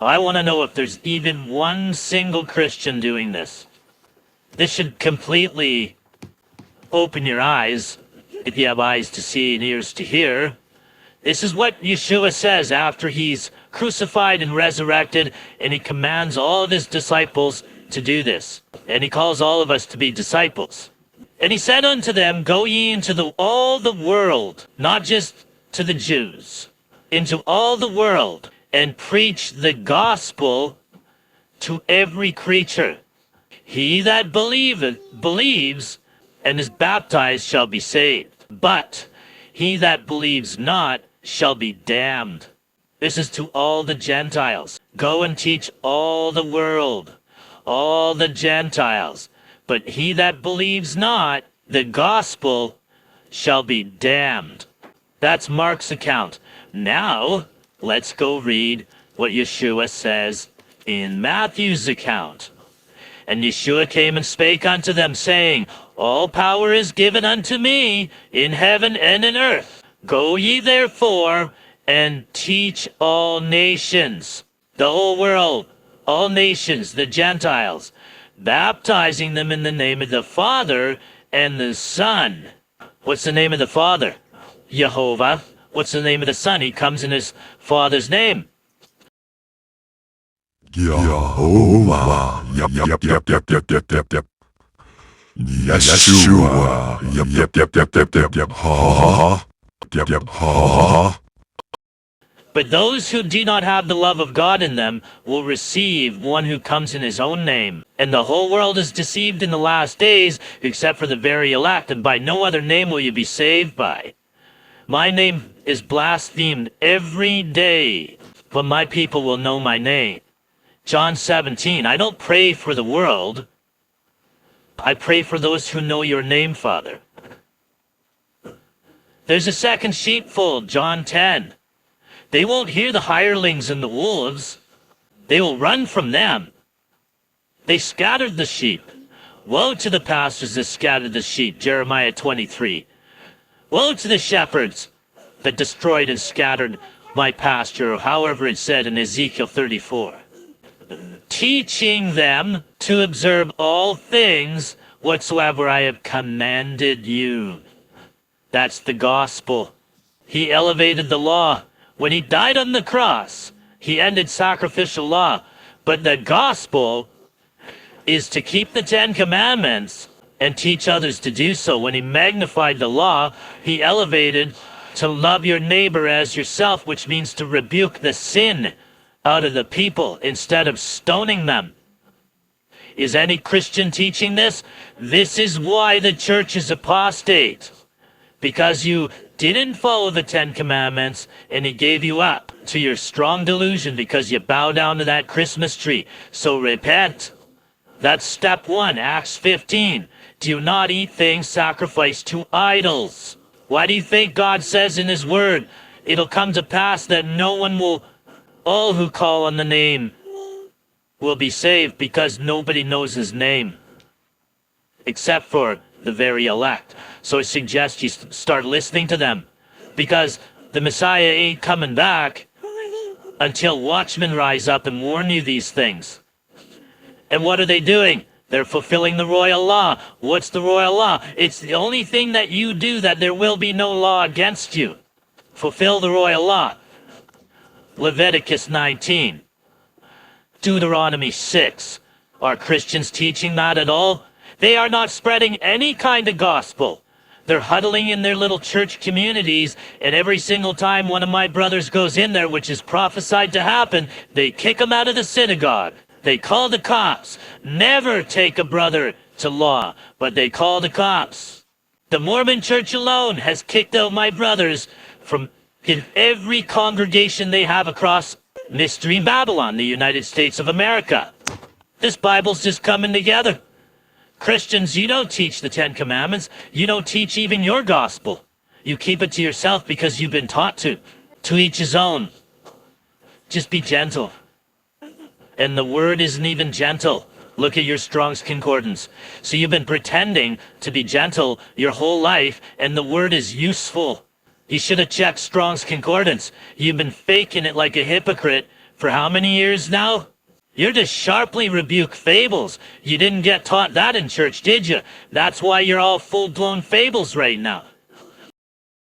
I want to know if there's even one single Christian doing this. This should completely open your eyes, if you have eyes to see and ears to hear. This is what Yeshua says after he's crucified and resurrected, and he commands all of his disciples to do this. And he calls all of us to be disciples. And he said unto them, Go ye into all the world, not just to the Jews, into all the world, and preach the gospel to every creature. He that believes and is baptized shall be saved, but he that believes not shall be damned. This is to all the Gentiles. Go and teach all the world, all the Gentiles. But he that believes not the gospel shall be damned. That's Mark's account. Now, let's go read what Yeshua says in Matthew's account. And Yeshua came and spake unto them, saying, All power is given unto me in heaven and in earth. Go ye therefore and teach all nations, the whole world, all nations, the Gentiles, baptizing them in the name of the Father and the Son. What's the name of the Father? Jehovah. What's the name of the Son? He comes in his Father's name. Jehovah. Yep. Yeshua. Yep. But those who do not have the love of God in them will receive one who comes in his own name. And the whole world is deceived in the last days, except for the very elect, and by no other name will you be saved by. My name is blasphemed every day, but my people will know my name. John 17, I don't pray for the world. I pray for those who know your name, Father. There's a second sheepfold, John 10. They won't hear the hirelings and the wolves. They will run from them. They scattered the sheep. Woe to the pastors that scattered the sheep, Jeremiah 23. Woe to the shepherds that destroyed and scattered my pasture, or however it said in Ezekiel 34. Teaching them to observe all things whatsoever I have commanded you. That's the gospel. He elevated the law. When he died on the cross, he ended sacrificial law. But the gospel is to keep the 10 Commandments and teach others to do so. When he magnified the law, he elevated to love your neighbor as yourself, which means to rebuke the sin out of the people instead of stoning them. Is any Christian teaching this? This is why the church is apostate. Because you didn't follow the 10 Commandments, and he gave you up to your strong delusion because you bow down to that Christmas tree. So repent. That's step 1, Acts 15. Do not eat things sacrificed to idols. Why do you think God says in his word, it'll come to pass that all who call on the name will be saved? Because nobody knows his name except for the very elect. So I suggest you start listening to them, because the Messiah ain't coming back until watchmen rise up and warn you these things. And what are they doing? They're fulfilling the royal law. What's the royal law? It's the only thing that you do that there will be no law against you. Fulfill the royal law. Leviticus 19. Deuteronomy 6. Are Christians teaching that at all? They are not spreading any kind of gospel. They're huddling in their little church communities, and every single time one of my brothers goes in there, which is prophesied to happen, they kick him out of the synagogue. They call the cops. Never take a brother to law, but they call the cops. The Mormon church alone has kicked out my brothers from every congregation they have across Mystery Babylon, the United States of America. This Bible's just coming together. Christians, you don't teach the 10 Commandments. You don't teach even your gospel. You keep it to yourself because you've been taught to. To each his own. Just be gentle. And the word isn't even gentle. Look at your Strong's Concordance. So you've been pretending to be gentle your whole life, and the word is useful. You should have checked Strong's Concordance. You've been faking it like a hypocrite For how many years now? You're to sharply rebuke fables. You didn't get taught that in church, did you? That's why you're all full-blown fables right now.